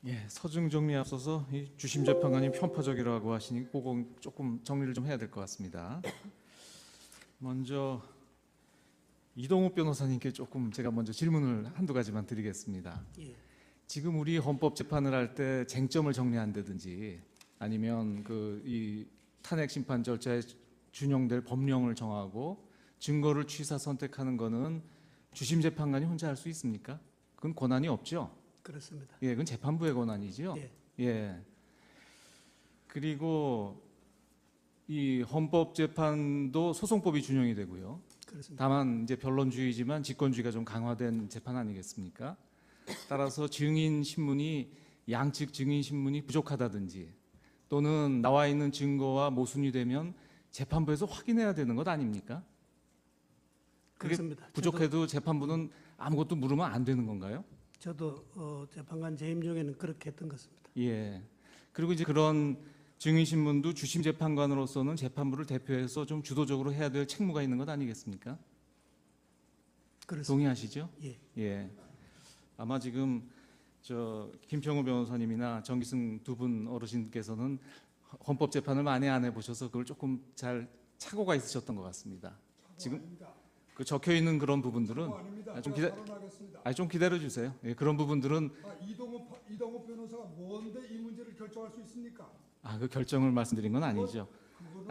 예, 서중 정리에 앞서서 이 주심 재판관이 편파적이라고 하시니 그거 조금 정리를 좀 해야 될 것 같습니다. 먼저 이동욱 변호사님께 조금 제가 먼저 질문을 한두 가지만 드리겠습니다. 예. 지금 우리 헌법 재판을 할 때 쟁점을 정리한다든지 아니면 이 탄핵 심판 절차에 준용될 법령을 정하고 증거를 취사 선택하는 거는 주심 재판관이 혼자 할 수 있습니까? 그건 권한이 없죠. 그렇습니다. 예, 그건 재판부의 권한이죠. 예. 예. 그리고 이 헌법재판도 소송법이 준용이 되고요. 그렇습니다. 다만 이제 변론주의지만 직권주의가 좀 강화된 재판 아니겠습니까? 따라서 증인 신문이 양측 증인 신문이 부족하다든지 또는 나와 있는 증거와 모순이 되면 재판부에서 확인해야 되는 것 아닙니까? 그게 그렇습니다. 부족해도 재판부는 아무것도 물으면 안 되는 건가요? 저도 재판관 재임 중에는 그렇게 했던 것 같습니다. 예. 그리고 이제 그런 증인 신문도 주심 재판관으로서는 재판부를 대표해서 좀 주도적으로 해야 될 책무가 있는 것 아니겠습니까? 그렇습니다. 동의하시죠? 예. 예. 아마 지금 김평우 변호사님이나 정기승 두 분 어르신께서는 헌법 재판을 많이 안 해보셔서 그걸 조금 잘 착오가 있으셨던 것 같습니다. 지금 그 적혀 있는 그런 부분들은 좀 기다려 주세요. 예, 그런 부분들은 이동욱 변호사가 뭔데 이 문제를 결정할 수 있습니까? 그 결정을 말씀드린 건 아니죠.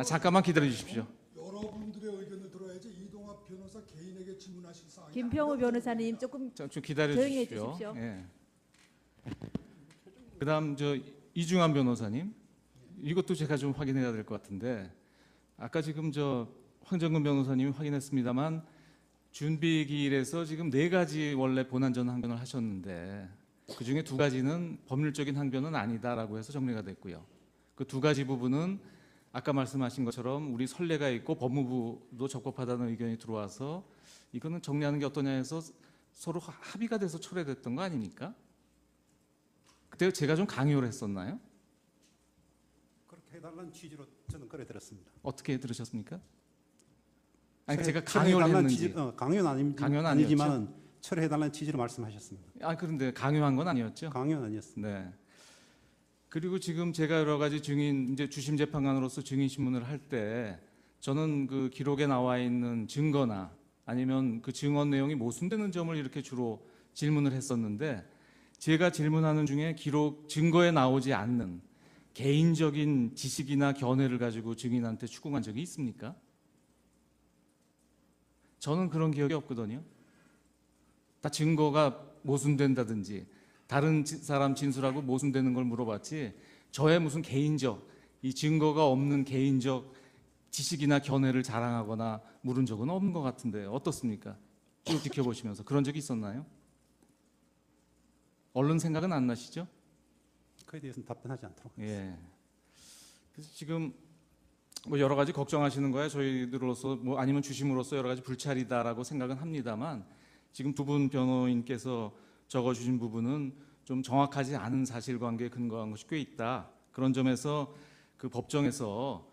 잠깐만 기다려 주십시오. 여러분들의 의견을 들어야지 이동욱 변호사 개인에게 질문하실 사항이 김평우 변호사님 조금 좀 기다려 조용히 해 주십시오. 주십시오. 예. 그다음 이중환 변호사님, 이것도 제가 좀 확인해야 될 것 같은데 아까 지금 황정근 변호사님이 확인했습니다만 준비기일에서 지금 4가지 원래 본안전 항변을 하셨는데 그 중에 2가지는 법률적인 항변은 아니다라고 해서 정리가 됐고요. 그 2가지 부분은 아까 말씀하신 것처럼 우리 선례가 있고 법무부도 적법하다는 의견이 들어와서 이거는 정리하는 게 어떠냐 해서 서로 합의가 돼서 철회됐던 거 아닙니까? 그때 제가 좀 강요를 했었나요? 그렇게 해달라는 취지로 저는 그래 들었습니다. 어떻게 들으셨습니까? 아니 제가 강요를 했는지. 강요는 강요는 아니지만 철회해달라는 취지로 말씀하셨습니다. 그런데 강요한 건 아니었죠? 강요는 아니었습니다. 네. 그리고 지금 제가 여러 가지 이제 주심 재판관으로서 증인 신문을 할 때 저는 그 기록에 나와 있는 증거나 아니면 그 증언 내용이 모순되는 점을 이렇게 주로 질문을 했었는데 제가 질문하는 중에 증거에 나오지 않는 개인적인 지식이나 견해를 가지고 증인한테 추궁한 적이 있습니까? 저는 그런 기억이 없거든요. 다 증거가 모순된다든지 다른 사람 진술하고 모순되는 걸 물어봤지 저의 무슨 개인적 이 증거가 없는 개인적 지식이나 견해를 자랑하거나 물은 적은 없는 것 같은데 어떻습니까? 쭉 지켜보시면서 그런 적이 있었나요? 얼른 생각은 안 나시죠? 그에 대해서는 답변하지 않도록 하겠습니다. 예. 그래서 지금 여러 가지 걱정하시는 거야 저희들로서 아니면 주심으로서 여러 가지 불찰이다라고 생각은 합니다만 지금 두 분 변호인께서 적어주신 부분은 좀 정확하지 않은 사실관계에 근거한 것이 꽤 있다. 그런 점에서 그 법정에서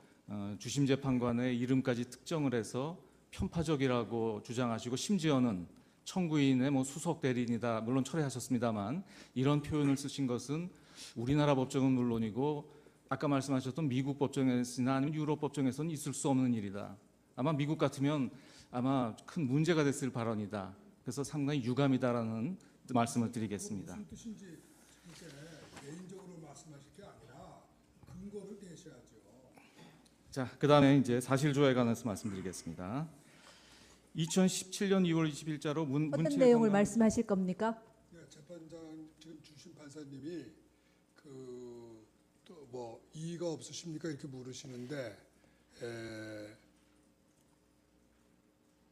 주심 재판관의 이름까지 특정을 해서 편파적이라고 주장하시고 심지어는 청구인의 수석 대리인이다 물론 철회하셨습니다만 이런 표현을 쓰신 것은 우리나라 법정은 물론이고 아까 말씀하셨던 미국 법정에서나 아니면 유럽 법정에서는 있을 수 없는 일이다. 아마 미국 같으면 아마 큰 문제가 됐을 발언이다. 그래서 상당히 유감이다라는 말씀을 드리겠습니다. 무슨 뜻인지 이제 개인적으로 말씀하실 게 아니라 근거를 대셔야죠. 자, 그다음에 이제 사실조회에 관해서 말씀드리겠습니다. 2017년 2월 20일자로 어떤 내용을 말씀하실 겁니까? 네, 재판장 지금 주심 판사님이 또 이의가 없으십니까 이렇게 물으시는데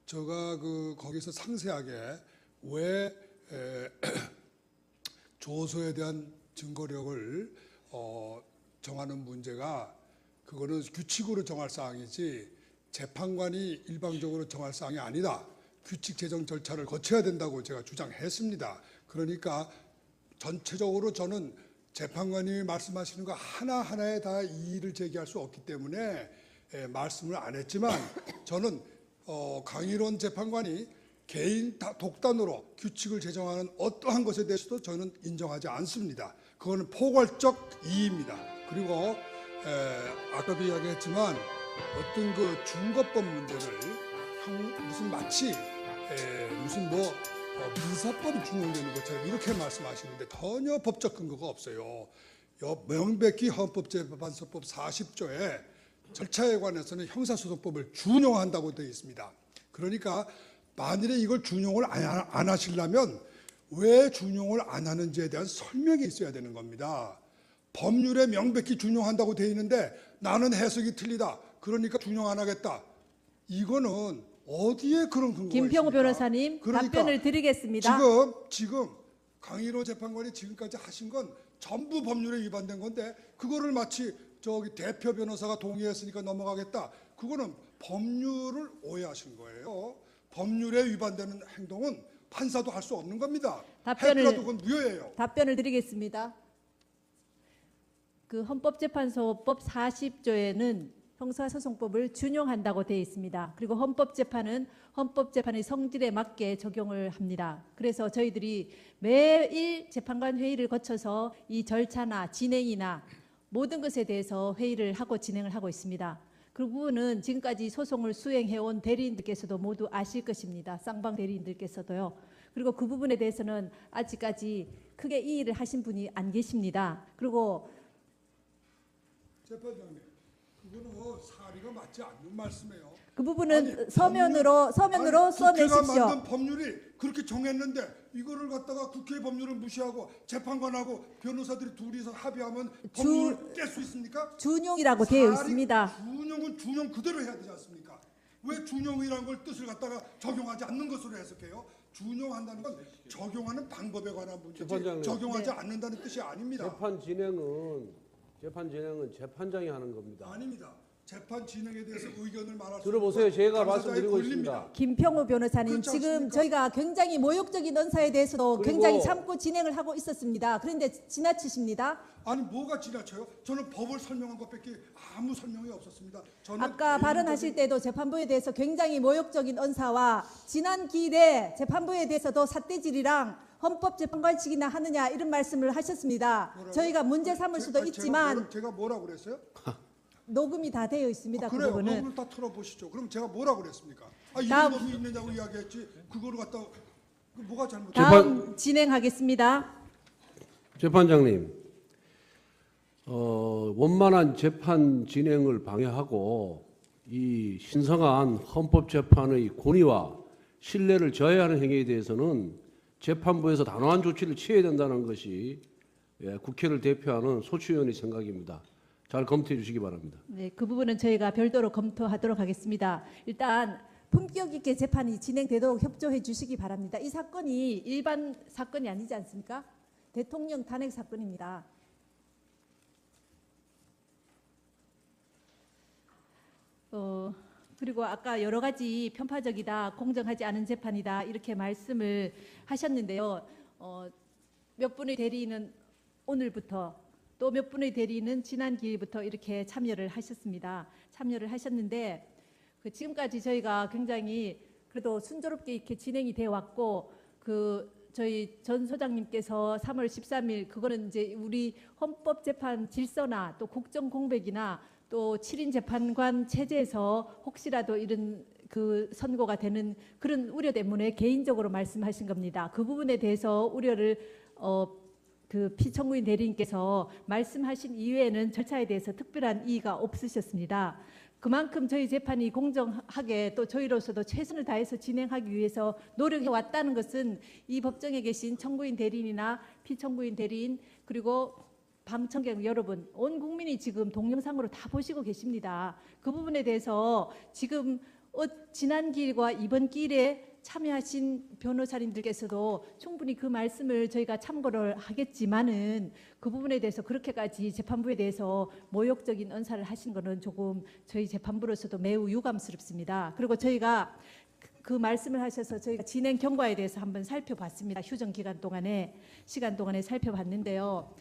제가 거기서 상세하게 왜 조서에 대한 증거력을 정하는 문제가 그거는 규칙으로 정할 사항이지 재판관이 일방적으로 정할 사항이 아니다. 규칙 제정 절차를 거쳐야 된다고 제가 주장했습니다. 그러니까 전체적으로 저는 재판관이 말씀하시는 거 하나하나에 다 이의를 제기할 수 없기 때문에 말씀을 안 했지만 저는 강일원 재판관이 개인 독단으로 규칙을 제정하는 어떠한 것에 대해서도 저는 인정하지 않습니다. 그거는 포괄적 이의입니다. 그리고 아까도 이야기했지만 어떤 그 중거법 문제를 무슨 마치 무슨 민사법이 준용되는 것처럼 이렇게 말씀하시는데 전혀 법적 근거가 없어요. 명백히 헌법재판소법 40조에 절차에 관해서는 형사소송법을 준용한다고 되어 있습니다. 그러니까 만일에 이걸 준용을 안 하시려면 왜 준용을 안 하는지에 대한 설명이 있어야 되는 겁니다. 법률에 명백히 준용한다고 되어 있는데 나는 해석이 틀리다. 그러니까 준용 안 하겠다. 이거는 어디에 그런 근거가 김평우 있습니까? 변호사님 그러니까 답변을 드리겠습니다. 지금 강일호 재판관이 지금까지 하신 건 전부 법률에 위반된 건데 그거를 마치 대표 변호사가 동의했으니까 넘어가겠다. 그거는 법률을 오해하신 거예요. 법률에 위반되는 행동은 판사도 할 수 없는 겁니다. 했더라도 그건 무효예요. 답변을 드리겠습니다. 그 헌법재판소법 40조에는 형사소송법을 준용한다고 되어 있습니다. 그리고 헌법재판은 헌법재판의 성질에 맞게 적용을 합니다. 그래서 저희들이 매일 재판관 회의를 거쳐서 이 절차나 진행이나 모든 것에 대해서 회의를 하고 진행을 하고 있습니다. 그 부분은 지금까지 소송을 수행해온 대리인들께서도 모두 아실 것입니다. 쌍방 대리인들께서도요. 그리고 그 부분에 대해서는 아직까지 크게 이의를 하신 분이 안 계십니다. 그리고 재판장님, 그거는 사리가 맞지 않는 말씀이에요. 그 부분은 아니, 서면으로 국회가 써내십시오. 만든 법률이 그렇게 정했는데 이거를 갖다가 국회 법률을 무시하고 재판관하고 변호사들이 둘이서 합의하면 법률을 깰 수 있습니까? 준용이라고 되어 있습니다. 준용은 준용 그대로 해야 되지 않습니까? 왜 준용이라는 걸 뜻을 갖다가 적용하지 않는 것으로 해석해요? 준용한다는 건 적용하는 방법에 관한 문제지 재판장님. 적용하지 않는다는 뜻이 아닙니다. 재판 진행은 재판장이 하는 겁니다. 아닙니다. 재판 진행에 대해서 의견을 말할 수 들어보세요. 있는 제가 당사자의 말씀드리고 권리입니다. 있습니다. 김평우 변호사님, 그렇지 지금 않습니까? 저희가 굉장히 모욕적인 언사에 대해서도 그리고- 굉장히 참고 진행을 하고 있었습니다. 그런데 지나치십니다. 아니 뭐가 지나쳐요? 저는 법을 설명한 것밖에 아무 설명이 없었습니다. 저는 아까 발언하실 때도 재판부에 대해서 굉장히 모욕적인 언사와 지난 기일에 재판부에 대해서도 삿대질이랑 헌법재판관식이나 하느냐 이런 말씀을 하셨습니다. 뭐라고요? 저희가 문제 삼을 수도 있지만 제가 뭐라고 그랬어요? 녹음이 다 되어 있습니다. 그 그래요. 부분은. 녹음을 다 틀어보시죠. 그럼 제가 뭐라고 그랬습니까? 이런 다음- 법이 있느냐고 이야기했지. 그거를 갖다 뭐가 잘못됐어요? 다음 진행하겠습니다. 재판장님, 원만한 재판 진행을 방해하고 이 신성한 헌법재판의 권위와 신뢰를 저해하는 행위에 대해서는 재판부에서 단호한 조치를 취해야 된다는 것이 국회를 대표하는 소추위원의 생각입니다. 잘 검토해 주시기 바랍니다. 네, 그 부분은 저희가 별도로 검토하도록 하겠습니다. 일단 품격 있게 재판이 진행되도록 협조해 주시기 바랍니다. 이 사건이 일반 사건이 아니지 않습니까? 대통령 탄핵 사건입니다. 그리고 아까 여러 가지 편파적이다, 공정하지 않은 재판이다 이렇게 말씀을 하셨는데요. 몇 분의 대리인은 오늘부터 또 몇 분의 대리인은 지난 기일부터 이렇게 참여를 하셨습니다. 참여를 하셨는데 지금까지 저희가 굉장히 그래도 순조롭게 이렇게 진행이 되어 왔고 저희 전 소장님께서 3월 13일 그거는 이제 우리 헌법재판 질서나 또 국정공백이나 또 7인 재판관 체제에서 혹시라도 이런 그 선고가 되는 그런 우려 때문에 개인적으로 말씀하신 겁니다. 그 부분에 대해서 우려를 그 피청구인 대리인께서 말씀하신 이외에는 절차에 대해서 특별한 이의가 없으셨습니다. 그만큼 저희 재판이 공정하게 또 저희로서도 최선을 다해서 진행하기 위해서 노력해 왔다는 것은 이 법정에 계신 청구인 대리인이나 피청구인 대리인 그리고 방청객 여러분, 온 국민이 지금 동영상으로 다 보시고 계십니다. 그 부분에 대해서 지금 지난 기일과 이번 기일에 참여하신 변호사님들께서도 충분히 그 말씀을 저희가 참고를 하겠지만은 그 부분에 대해서 그렇게까지 재판부에 대해서 모욕적인 언사를 하신 것은 조금 저희 재판부로서도 매우 유감스럽습니다. 그리고 저희가 그 말씀을 하셔서 저희가 진행 경과에 대해서 한번 살펴봤습니다. 휴정 기간 동안에 시간 동안에 살펴봤는데요.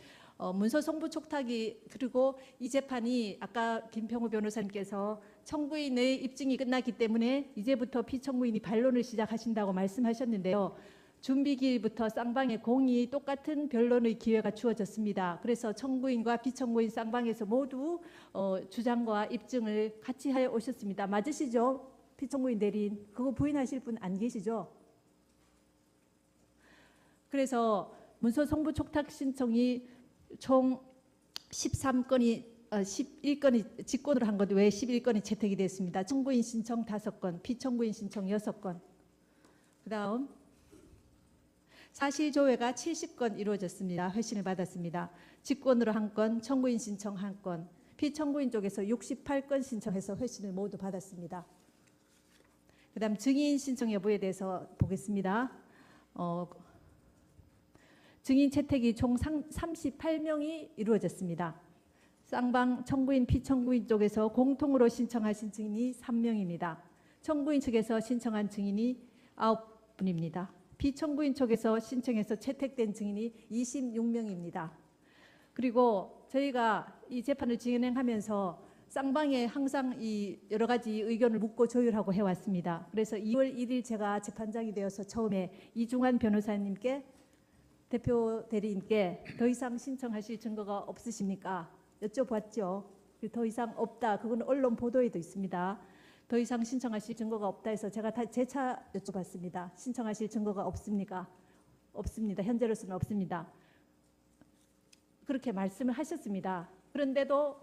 문서 송부 촉탁이 그리고 이 재판이 아까 김평우 변호사님께서 청구인의 입증이 끝났기 때문에 이제부터 피청구인이 반론을 시작하신다고 말씀하셨는데요. 준비기일부터 쌍방의 공이 똑같은 변론의 기회가 주어졌습니다. 그래서 청구인과 피청구인 쌍방에서 모두 주장과 입증을 같이 하여 오셨습니다. 맞으시죠? 피청구인 대리인 그거 부인하실 분 안 계시죠? 그래서 문서 송부 촉탁 신청이 총 11건이 직권으로 한 것 외에 11건이 채택이 됐습니다. 청구인 신청 5건, 피청구인 신청 6건. 그다음 사실조회가 70건 이루어졌습니다. 회신을 받았습니다. 직권으로 1건, 청구인 신청 1건, 피청구인 쪽에서 68건 신청해서 회신을 모두 받았습니다. 그다음 증인 신청 여부에 대해서 보겠습니다. 증인 채택이 총 38명이 이루어졌습니다. 쌍방 청구인, 피청구인 쪽에서 공통으로 신청하신 증인이 3명입니다. 청구인 측에서 신청한 증인이 9분입니다. 피청구인 쪽에서 신청해서 채택된 증인이 26명입니다. 그리고 저희가 이 재판을 진행하면서 쌍방에 항상 이 여러 가지 의견을 묻고 조율하고 해왔습니다. 그래서 2월 1일 제가 재판장이 되어서 처음에 이중환 변호사님께 대표 대리인께 더 이상 신청하실 증거가 없으십니까? 여쭤봤죠. 더 이상 없다. 그건 언론 보도에도 있습니다. 더 이상 신청하실 증거가 없다 해서 제가 다 재차 여쭤봤습니다. 신청하실 증거가 없습니까? 없습니다. 현재로서는 없습니다. 그렇게 말씀을 하셨습니다. 그런데도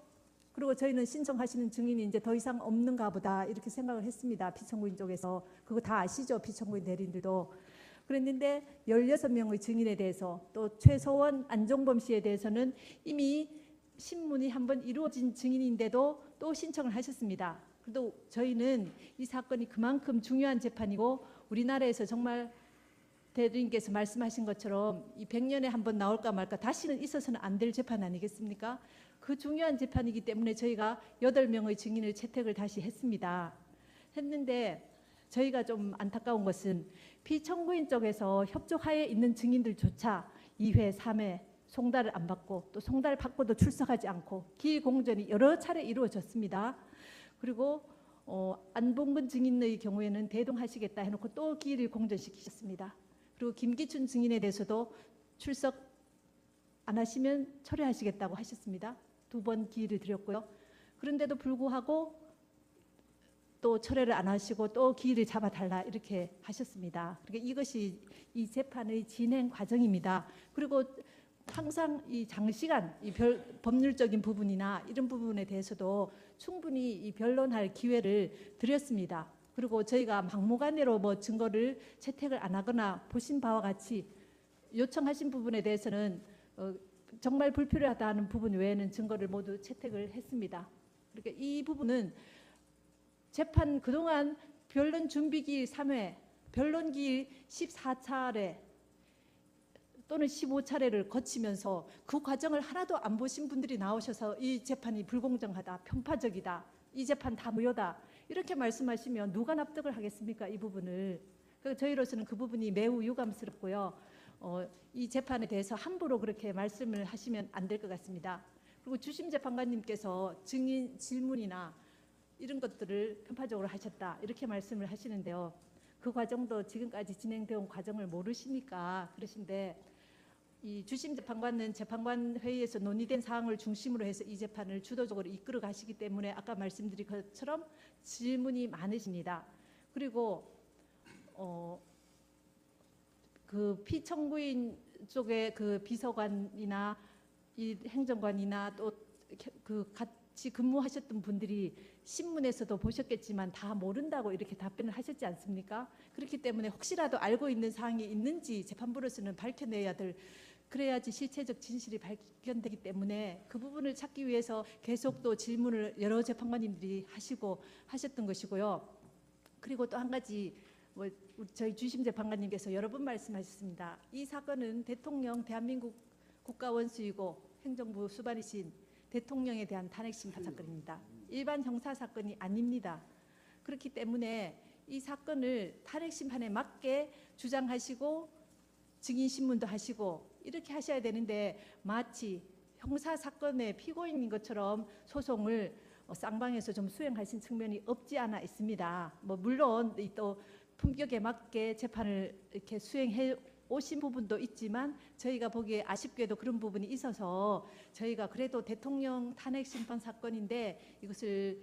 그리고 저희는 신청하시는 증인이 이제 더 이상 없는가 보다 이렇게 생각을 했습니다. 피청구인 쪽에서. 그거 다 아시죠? 피청구인 대리인들도. 그랬는데 16명의 증인에 대해서 또 최소원 안종범 씨에 대해서는 이미 신문이 한번 이루어진 증인인데도 또 신청을 하셨습니다. 그래도 저희는 이 사건이 그만큼 중요한 재판이고 우리나라에서 정말 대리인께서 말씀하신 것처럼 이 100년에 한번 나올까 말까 다시는 있어서는 안 될 재판 아니겠습니까? 그 중요한 재판이기 때문에 저희가 8명의 증인을 채택을 다시 했습니다. 했는데 저희가 좀 안타까운 것은 피청구인 쪽에서 협조하에 있는 증인들조차 2회, 3회 송달을 안 받고 또 송달 받고도 출석하지 않고 기일 공전이 여러 차례 이루어졌습니다. 그리고 안봉근 증인의 경우에는 대동하시겠다 해놓고 또 기일을 공전시키셨습니다. 그리고 김기춘 증인에 대해서도 출석 안 하시면 철회하시겠다고 하셨습니다. 2번 기일을 드렸고요. 그런데도 불구하고 또 철회를 안 하시고 또 기일을 잡아달라 이렇게 하셨습니다. 그러니까 이것이 이 재판의 진행 과정입니다. 그리고 항상 이 장시간 이 법률적인 부분이나 이런 부분에 대해서도 충분히 이 변론할 기회를 드렸습니다. 그리고 저희가 막무가내로 뭐 증거를 채택을 안 하거나 보신 바와 같이 요청하신 부분에 대해서는 정말 불필요하다는 부분 외에는 증거를 모두 채택을 했습니다. 그러니까 이 부분은 재판 그동안 변론 준비기일 3회, 변론기일 14차례 또는 15차례를 거치면서 그 과정을 하나도 안 보신 분들이 나오셔서 이 재판이 불공정하다, 편파적이다, 이 재판 다 무효다 이렇게 말씀하시면 누가 납득을 하겠습니까? 이 부분을. 그래서 저희로서는 그 부분이 매우 유감스럽고요. 이 재판에 대해서 함부로 그렇게 말씀을 하시면 안 될 것 같습니다. 그리고 주심 재판관님께서 증인 질문이나 이런 것들을 편파적으로 하셨다 이렇게 말씀을 하시는데요. 그 과정도 지금까지 진행되어 온 과정을 모르시니까 그러신데 이 주심 재판관은 재판관 회의에서 논의된 사항을 중심으로 해서 이 재판을 주도적으로 이끌어 가시기 때문에 아까 말씀드린 것처럼 질문이 많으십니다. 그리고 그 피청구인 쪽에 그 비서관이나 이 행정관이나 또 그 같이 근무하셨던 분들이 신문에서도 보셨겠지만 다 모른다고 이렇게 답변을 하셨지 않습니까? 그렇기 때문에 혹시라도 알고 있는 사항이 있는지 재판부로서는 밝혀내야 될 그래야지 실체적 진실이 발견되기 때문에 그 부분을 찾기 위해서 계속 또 질문을 여러 재판관님들이 하시고 하셨던 것이고요. 그리고 또 한 가지 저희 주심 재판관님께서 여러 번 말씀하셨습니다. 이 사건은 대통령 대한민국 국가원수이고 행정부 수반이신 대통령에 대한 탄핵 심판 사건입니다. 일반 형사 사건이 아닙니다. 그렇기 때문에 이 사건을 탄핵 심판에 맞게 주장하시고 증인 신문도 하시고 이렇게 하셔야 되는데 마치 형사 사건의 피고인인 것처럼 소송을 쌍방에서 좀 수행하신 측면이 없지 않아 있습니다. 뭐 물론 또 품격에 맞게 재판을 이렇게 수행해 오신 부분도 있지만 저희가 보기에 아쉽게도 그런 부분이 있어서 저희가 그래도 대통령 탄핵 심판 사건인데 이것을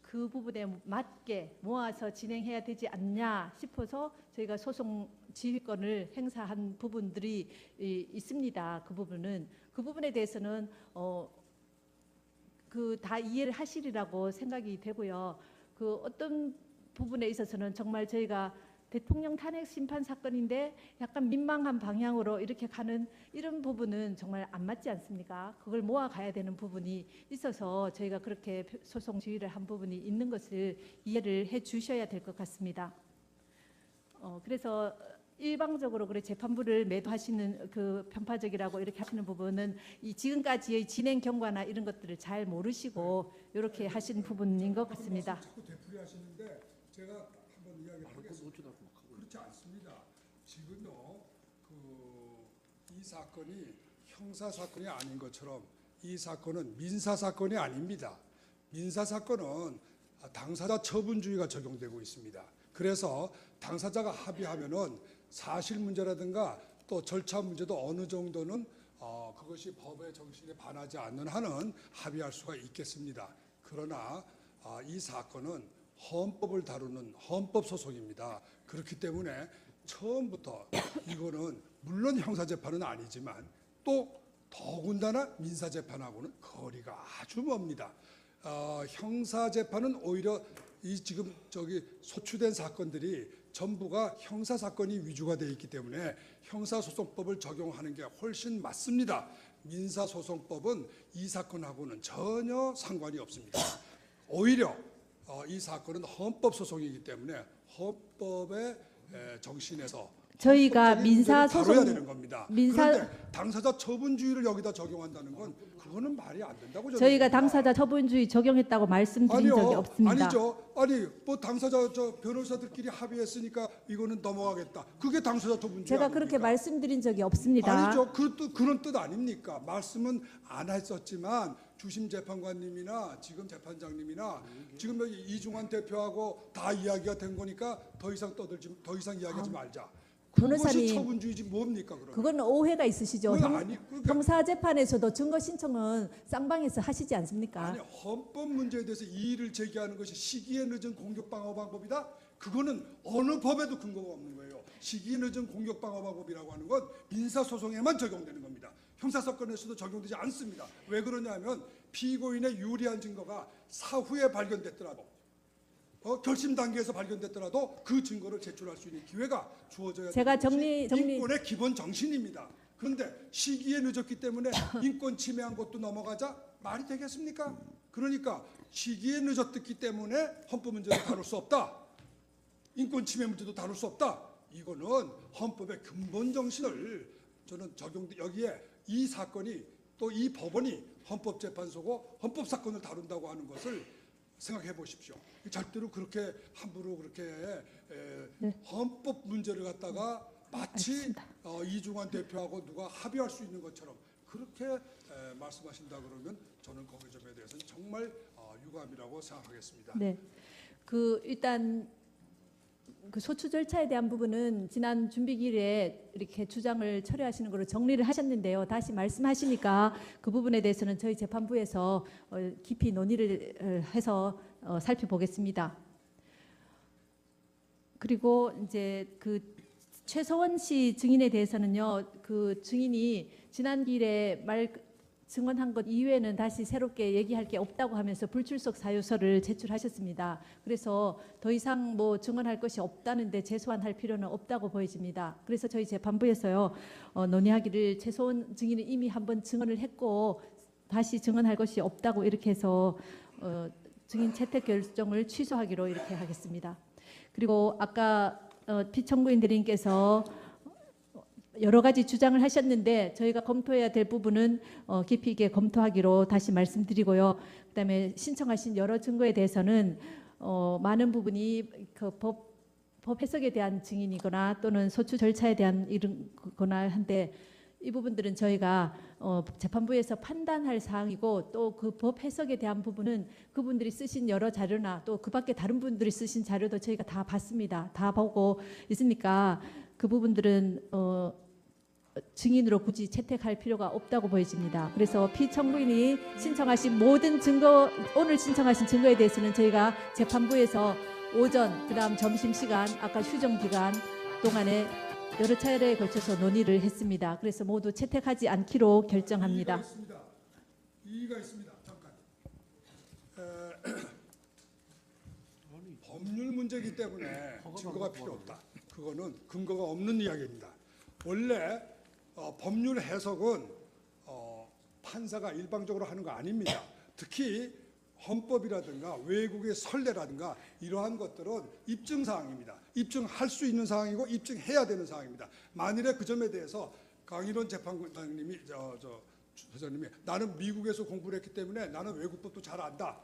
그 부분에 맞게 모아서 진행해야 되지 않냐 싶어서 저희가 소송 지휘권을 행사한 부분들이 있습니다. 그 부분에 대해서는 그 다 이해를 하시리라고 생각이 되고요. 그 어떤 부분에 있어서는 정말 저희가 대통령 탄핵 심판 사건인데 약간 민망한 방향으로 이렇게 가는 이런 부분은 정말 안 맞지 않습니까? 그걸 모아가야 되는 부분이 있어서 저희가 그렇게 소송 지휘를 한 부분이 있는 것을 이해를 해 주셔야 될 것 같습니다. 그래서 일방적으로 그래 재판부를 매도하시는 그 편파적이라고 이렇게 하시는 부분은 이 지금까지의 진행 경과나 이런 것들을 잘 모르시고 이렇게 하신 부분인 것 같습니다. 자꾸 되풀이하시는데 제가 한번 이야기하겠습니다. 그렇지 않습니다. 지금요 이 사건이 형사 사건이 아닌 것처럼 이 사건은 민사 사건이 아닙니다. 민사 사건은 당사자 처분주의가 적용되고 있습니다. 그래서 당사자가 합의하면은 사실 문제라든가 또 절차 문제도 어느 정도는 그것이 법의 정신에 반하지 않는 한은 합의할 수가 있겠습니다. 그러나 이 사건은 헌법을 다루는 헌법 소송입니다. 그렇기 때문에 처음부터 이거는 물론 형사재판은 아니지만 또 더군다나 민사재판하고는 거리가 아주 멉니다. 형사재판은 오히려 이 지금 소추된 사건들이 전부가 형사 사건이 위주가 되어 있기 때문에 형사소송법을 적용하는 게 훨씬 맞습니다. 민사소송법은 이 사건하고는 전혀 상관이 없습니다. 오히려 이 사건은 헌법 소송이기 때문에 헌법의 정신에서 저희가 다뤄야 되는 겁니다. 민사 그런데 당사자 처분주의를 여기다 적용한다는 건 그거는 말이 안 된다고 저희가 봅니다. 당사자 처분주의 적용했다고 말씀드린 적이 없습니다. 아니죠. 아니 뭐 당사자 변호사들끼리 합의했으니까 이거는 넘어가겠다. 그게 당사자 처분주의 제가 아닙니까? 그렇게 말씀드린 적이 없습니다. 아니죠. 그런 뜻 아닙니까? 말씀은 안 했었지만 주심 재판관님이나 지금 재판장님이나 지금 여기 이중환 대표하고 다 이야기가 된 거니까 더 이상 이야기하지 말자. 변호사님, 그것이 처분주의지 뭡니까 그럼? 그건 오해가 있으시죠. 그건 아니, 그러니까 형사 재판에서도 증거 신청은 쌍방에서 하시지 않습니까? 아니 헌법 문제에 대해서 이의를 제기하는 것이 시기에 늦은 공격 방어 방법이다. 그거는 어느 법에도 근거가 없는 거예요. 시기에 늦은 공격 방어 방법이라고 하는 건 민사 소송에만 적용되는 겁니다. 형사 사건에서도 적용되지 않습니다. 왜 그러냐면 피고인의 유리한 증거가 사후에 발견됐더라도 결심 단계에서 발견됐더라도 그 증거를 제출할 수 있는 기회가 주어져야 제가 되는 것이 정리- 인권의 기본 정신입니다. 그런데 시기에 늦었기 때문에 인권 침해한 것도 넘어가자 말이 되겠습니까? 그러니까 시기에 늦었기 때문에 헌법 문제도 다룰 수 없다. 인권 침해 문제도 다룰 수 없다. 이거는 헌법의 근본 정신을 저는 여기에 이 사건이 또 이 법원이 헌법재판소고 헌법 사건을 다룬다고 하는 것을 생각해 보십시오. 절대로 그렇게 함부로 그렇게 헌법 문제를 갖다가 마치 이중환 대표하고 누가 합의할 수 있는 것처럼 그렇게 말씀하신다 그러면 저는 거기 점에 대해서는 정말 유감이라고 생각하겠습니다. 네, 일단 그 소추 절차에 대한 부분은 지난 준비기일에 이렇게 주장을 철회하시는 걸로 정리를 하셨는데요. 다시 말씀하시니까 그 부분에 대해서는 저희 재판부에서 깊이 논의를 해서 살펴보겠습니다. 그리고 이제 그 최서원 씨 증인에 대해서는요, 그 증인이 지난 기일에 증언한 것 이외에는 다시 새롭게 얘기할 게 없다고 하면서 불출석 사유서를 제출하셨습니다. 그래서 더 이상 뭐 증언할 것이 없다는데 재소환할 필요는 없다고 보여집니다. 그래서 저희 재판부에서요 논의하기를 최소원 증인은 이미 한번 증언을 했고 다시 증언할 것이 없다고 이렇게 해서 증인 채택 결정을 취소하기로 이렇게 하겠습니다. 그리고 아까 피청구인 대리님께서 여러 가지 주장을 하셨는데 저희가 검토해야 될 부분은 깊이 있게 검토하기로 다시 말씀드리고요. 그다음에 신청하신 여러 증거에 대해서는 많은 부분이 그 법 해석에 대한 증인이거나 또는 소추 절차에 대한 이런 거나 한데 이 부분들은 저희가 재판부에서 판단할 사항이고 또 그 법 해석에 대한 부분은 그분들이 쓰신 여러 자료나 또 그 밖에 다른 분들이 쓰신 자료도 저희가 다 봤습니다. 다 보고 있으니까 그 부분들은 증인으로 굳이 채택할 필요가 없다고 보여집니다. 그래서 피청구인이 신청하신 모든 증거, 오늘 신청하신 증거에 대해서는 저희가 재판부에서 오전, 그다음 점심시간, 아까 휴정기간 동안에 여러 차례에 걸쳐서 논의를 했습니다. 그래서 모두 채택하지 않기로 결정합니다. 이의가 있습니다. 잠깐. 법률 문제이기 때문에 증거가 필요 없다. 그거는 근거가 없는 이야기입니다. 원래 법률 해석은 판사가 일방적으로 하는 거 아닙니다. 특히 헌법이라든가 외국의 선례라든가 이러한 것들은 입증 사항입니다. 입증할 수 있는 사항이고 입증해야 되는 사항입니다. 만일에 그 점에 대해서 강일원 재판관님이 소장님이 나는 미국에서 공부를 했기 때문에 나는 외국법도 잘 안다.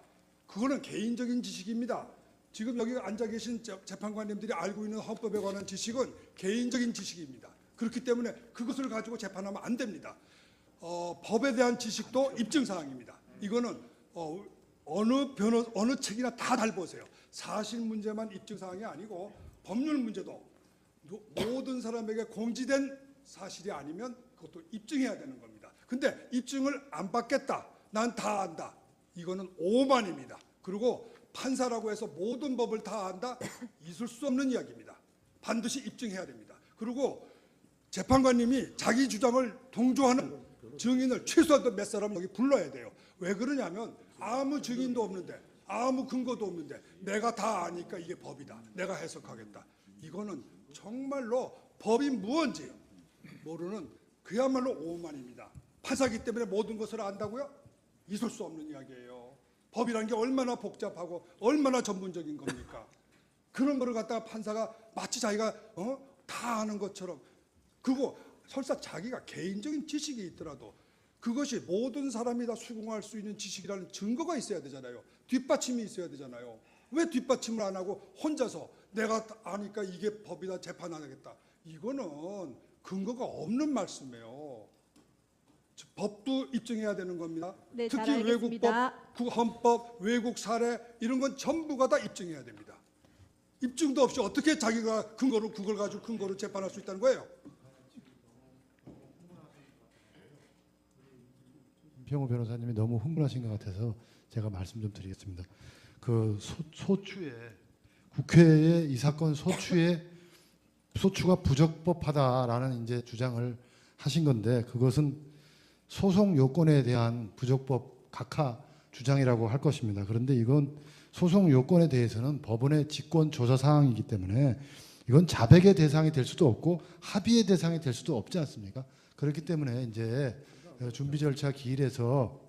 그거는 개인적인 지식입니다. 지금 여기 앉아 계신 재판관님들이 알고 있는 헌법에 관한 지식은 개인적인 지식입니다. 그렇기 때문에 그것을 가지고 재판하면 안 됩니다. 법에 대한 지식도 입증 사항입니다. 이거는 어느 책이나 다 잘 보세요. 사실 문제만 입증 사항이 아니고 법률 문제도 모든 사람에게 공지된 사실이 아니면 그것도 입증해야 되는 겁니다. 근데 입증을 안 받겠다. 난 다 안다. 이거는 오만입니다. 그리고 판사라고 해서 모든 법을 다 안다. 있을 수 없는 이야기입니다. 반드시 입증해야 됩니다. 그리고 재판관님이 자기 주장을 동조하는 증인을 최소한 몇 사람 여기 불러야 돼요. 왜 그러냐면 아무 증인도 없는데 아무 근거도 없는데 내가 다 아니까 이게 법이다. 내가 해석하겠다. 이거는 정말로 법이 무언지 모르는 그야말로 오만입니다. 판사기 때문에 모든 것을 안다고요? 있을 수 없는 이야기예요. 법이라는 게 얼마나 복잡하고 얼마나 전문적인 겁니까? 그런 거를 갖다가 판사가 마치 자기가 다 아는 것처럼, 그리고 설사 자기가 개인적인 지식이 있더라도 그것이 모든 사람이 다 수긍할 수 있는 지식이라는 증거가 있어야 되잖아요. 뒷받침이 있어야 되잖아요. 왜 뒷받침을 안 하고 혼자서 내가 아니까 이게 법이다 재판 안 하겠다. 이거는 근거가 없는 말씀이에요. 법도 입증해야 되는 겁니다. 네, 잘 특히 알겠습니다. 외국법, 헌법, 외국 사례 이런 건 전부가 다 입증해야 됩니다. 입증도 없이 어떻게 자기가 근거로 그걸 가지고 근거로 재판할 수 있다는 거예요? 김평우 변호사님이 너무 흥분하신 것 같아서 제가 말씀 좀 드리겠습니다. 그 소추에 국회에 이 사건 소추가 부적법하다라는 이제 주장을 하신 건데 그것은 소송 요건에 대한 부적법 각하 주장이라고 할 것입니다. 그런데 이건 소송 요건에 대해서는 법원의 직권 조사 사항이기 때문에 이건 자백의 대상이 될 수도 없고 합의의 대상이 될 수도 없지 않습니까? 그렇기 때문에 이제 준비 절차 기일에서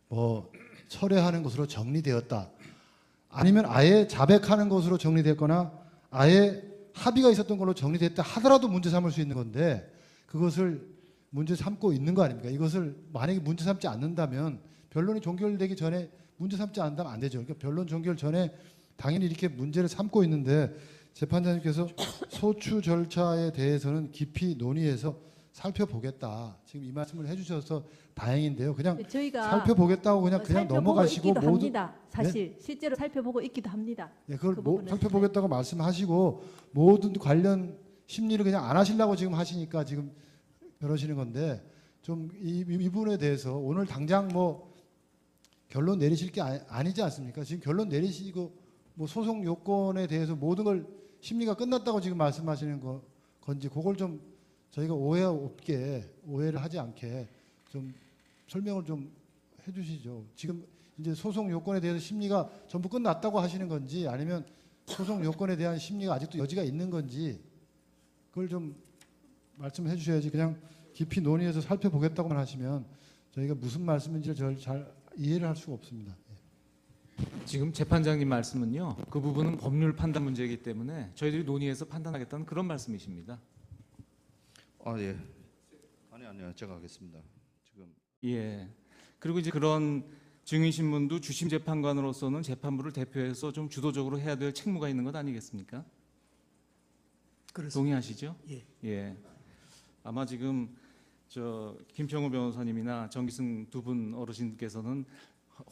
뭐 철회하는 것으로 정리되었다. 아니면 아예 자백하는 것으로 정리됐거나 아예 합의가 있었던 걸로 정리됐다 하더라도 문제 삼을 수 있는 건데 그것을 문제 삼고 있는 거 아닙니까? 이것을 만약에 문제 삼지 않는다면 변론이 종결되기 전에 문제 삼지 않는다면 안 되죠. 그러니까 변론 종결 전에 당연히 이렇게 문제를 삼고 있는데 재판장님께서 소추 절차에 대해서는 깊이 논의해서 살펴보겠다. 지금 이 말씀을 해주셔서 다행인데요. 그냥 네, 저희가 살펴보겠다고 그냥 살펴보고 넘어가시고 있기도 모든 합니다. 사실 실제로 살펴보고 있기도 합니다. 네, 그걸 그 부분은. 살펴보겠다고 말씀하시고 모든 관련 심리를 그냥 안 하시려고 지금 하시니까 지금 그러시는 건데 좀 이 부분에 대해서 오늘 당장 뭐 결론 내리실 게 아니지 않습니까? 지금 결론 내리시고 뭐 소송 요건에 대해서 모든 걸 심리가 끝났다고 지금 말씀하시는 건지 그걸 좀 저희가 오해 없게 오해를 하지 않게 좀 설명을 좀 해주시죠. 지금 이제 소송 요건에 대해서 심리가 전부 끝났다고 하시는 건지 아니면 소송 요건에 대한 심리가 아직도 여지가 있는 건지 그걸 좀 말씀해 주셔야지 그냥 깊이 논의해서 살펴보겠다고만 하시면 저희가 무슨 말씀인지를 잘 이해를 할 수가 없습니다. 지금 재판장님 말씀은요. 그 부분은 법률 판단 문제이기 때문에 저희들이 논의해서 판단하겠다는 그런 말씀이십니다. 예. 아니요. 제가 하겠습니다. 지금 예. 그리고 이제 그런 증인 신문도 주심 재판관으로서는 재판부를 대표해서 좀 주도적으로 해야 될 책무가 있는 것 아니겠습니까? 그렇습니다. 동의하시죠? 예. 예. 아마 지금 저 김평우 변호사님이나 정기승 두 분 어르신께서는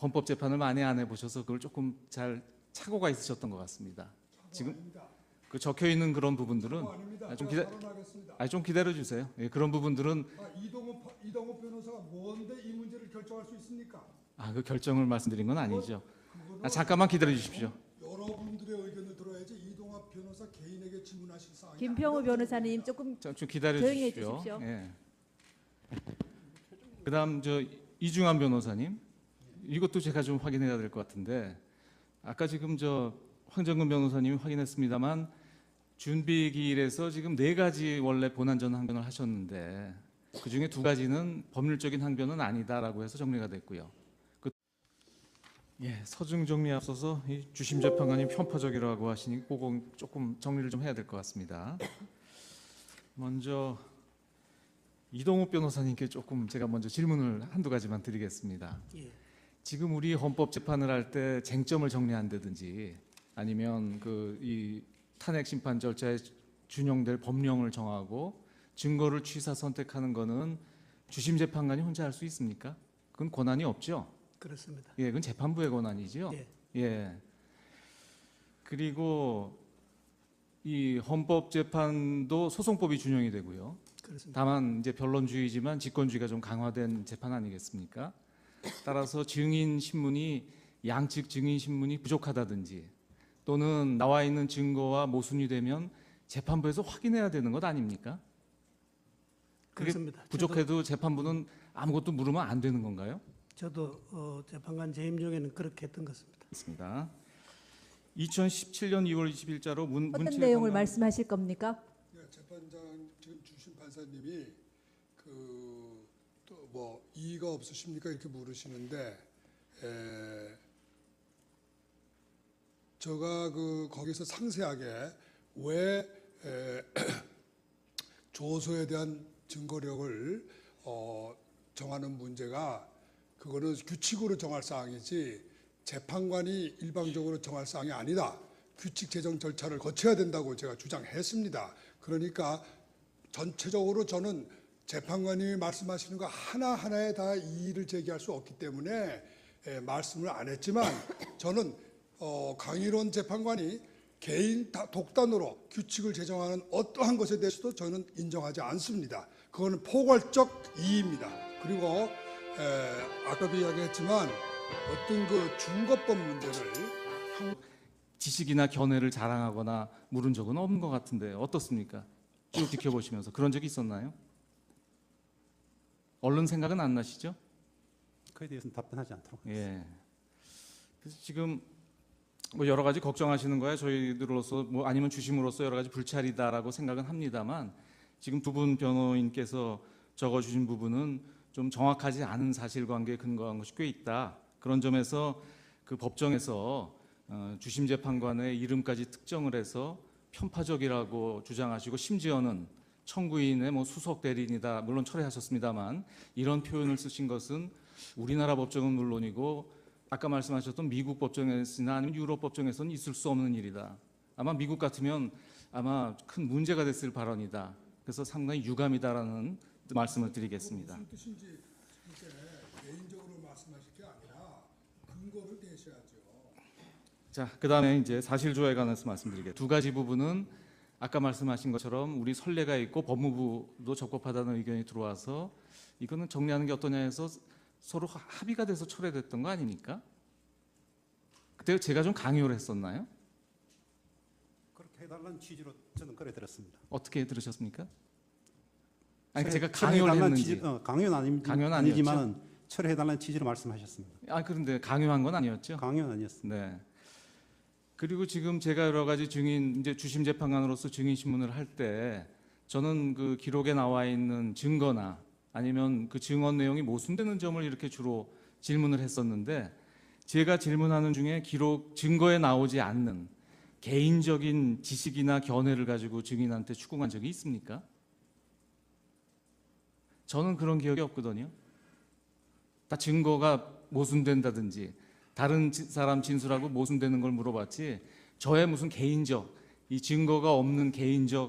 헌법 재판을 많이 안 해보셔서 그걸 조금 잘 착오가 있으셨던 것 같습니다. 지금 아닙니다. 그 적혀 있는 그런 부분들은 그거 아닙니다. 좀 제가 발언하겠습니다. 좀 기다려 주세요. 예, 그런 부분들은 이동욱 변호사가 뭔데 이 문제를 결정할 수 있습니까? 그 결정을 말씀드린 건 아니죠. 그거는 잠깐만 기다려 주십시오. 여러분들의 의견을 들어야지 이동욱 변호사 개인에게 질문하실 사항이 김평우 아니라고 변호사님 조금 좀 기다려 조용히 해 주십시오. 주십시오. 예. 그다음 저 이중환 변호사님, 이것도 제가 좀 확인해야 될 것 같은데, 아까 지금 저 황정근 변호사님이 확인했습니다만 준비기일에서 지금 4가지 원래 본안전 항변을 하셨는데 그 중에 2가지는 법률적인 항변은 아니다라고 해서 정리가 됐고요. 서중 정리에 앞서서 이 주심 재판관이 편파적이라고 하시니 그거 조금 정리를 좀 해야 될 것 같습니다. 먼저 이동욱 변호사님께 조금 제가 먼저 질문을 한두 가지만 드리겠습니다. 예. 지금 우리 헌법 재판을 할 때 쟁점을 정리한다든지 아니면 이 탄핵 심판 절차에 준용될 법령을 정하고 증거를 취사 선택하는 거는 주심 재판관이 혼자 할 수 있습니까? 그건 권한이 없죠. 그렇습니다. 예, 그건 재판부의 권한이지요. 예. 예. 그리고 이 헌법 재판도 소송법이 준용이 되고요. 그렇습니다. 다만 이제 변론주의지만 직권주의가 좀 강화된 재판 아니겠습니까? 따라서 증인 신문이 양측 증인 신문이 부족하다든지 또는 나와 있는 증거와 모순이 되면 재판부에서 확인해야 되는 것 아닙니까? 그게 그렇습니다. 부족해도 재판부는 아무것도 물으면 안 되는 건가요? 저도 재판관 재임 중에는 그렇게 했던 것입니다. 있습니다. 2017년 2월 20일자로 어떤 내용을 말씀하실 겁니까? 예, 재판장 지금 주심 판사님이 또 뭐 이의가 없으십니까 이렇게 물으시는데 제가 거기서 상세하게 왜 조서에 대한 증거력을 정하는 문제가 그거는 규칙으로 정할 사항이지 재판관이 일방적으로 정할 사항이 아니다. 규칙 제정 절차를 거쳐야 된다고 제가 주장했습니다. 그러니까 전체적으로 저는 재판관이 말씀하시는 거 하나하나에 다 이의를 제기할 수 없기 때문에 말씀을 안 했지만 저는 강일원 재판관이 개인 독단으로 규칙을 제정하는 어떠한 것에 대해서도 저는 인정하지 않습니다. 그거는 포괄적 이의입니다. 그리고 아까도 이야기했지만 어떤 준거법 문제를 지식이나 견해를 자랑하거나 물은 적은 없는 것 같은데 어떻습니까? 쭉 지켜보시면서 그런 적이 있었나요? 얼른 생각은 안 나시죠? 그에 대해서는 답변하지 않도록 예. 그래서 지금 뭐 여러 가지 걱정하시는 거야 저희들로서 뭐 아니면 주심으로서 여러 가지 불찰이다라고 생각은 합니다만 지금 두 분 변호인께서 적어주신 부분은 좀 정확하지 않은 사실관계에 근거한 것이 꽤 있다. 그런 점에서 그 법정에서 주심 재판관의 이름까지 특정을 해서 편파적이라고 주장하시고 심지어는 청구인의 뭐 수석 대리인이다 물론 철회하셨습니다만 이런 표현을 쓰신 것은 우리나라 법정은 물론이고 아까 말씀하셨던 미국 법정에서나 아니면 유럽 법정에서는 있을 수 없는 일이다. 아마 미국 같으면 아마 큰 문제가 됐을 발언이다. 그래서 상당히 유감이다라는 말씀을 드리겠습니다. 무슨 뜻인지 이제 개인적으로 말씀하실 게 아니라 근거를 대셔야죠. 자, 그다음에 이제 사실조회에 관해서 말씀드리게 2가지 부분은 아까 말씀하신 것처럼 우리 선례가 있고 법무부도 적법하다는 의견이 들어와서 이거는 정리하는 게 어떠냐 해서 서로 합의가 돼서 철회됐던 거 아닙니까? 그때 제가 좀 강요를 했었나요? 그렇게 해달라는 취지로 저는 그래 들었습니다. 어떻게 들으셨습니까? 아니 철회- 제가 강요를 철회해달라는 했는지 강요는 아니지만 철회해달라는 취지로 말씀하셨습니다. 그런데 강요한 건 아니었죠? 강요는 아니었습니다. 네. 그리고 지금 제가 여러 가지 증인 이제 주심 재판관으로서 증인 신문을 할 때 저는 그 기록에 나와 있는 증거나 아니면 그 증언 내용이 모순되는 점을 이렇게 주로 질문을 했었는데 제가 질문하는 중에 기록 증거에 나오지 않는 개인적인 지식이나 견해를 가지고 증인한테 추궁한 적이 있습니까? 저는 그런 기억이 없거든요. 다 증거가 모순된다든지 다른 사람 진술하고 모순되는 걸 물어봤지 저의 무슨 개인적 이 증거가 없는 개인적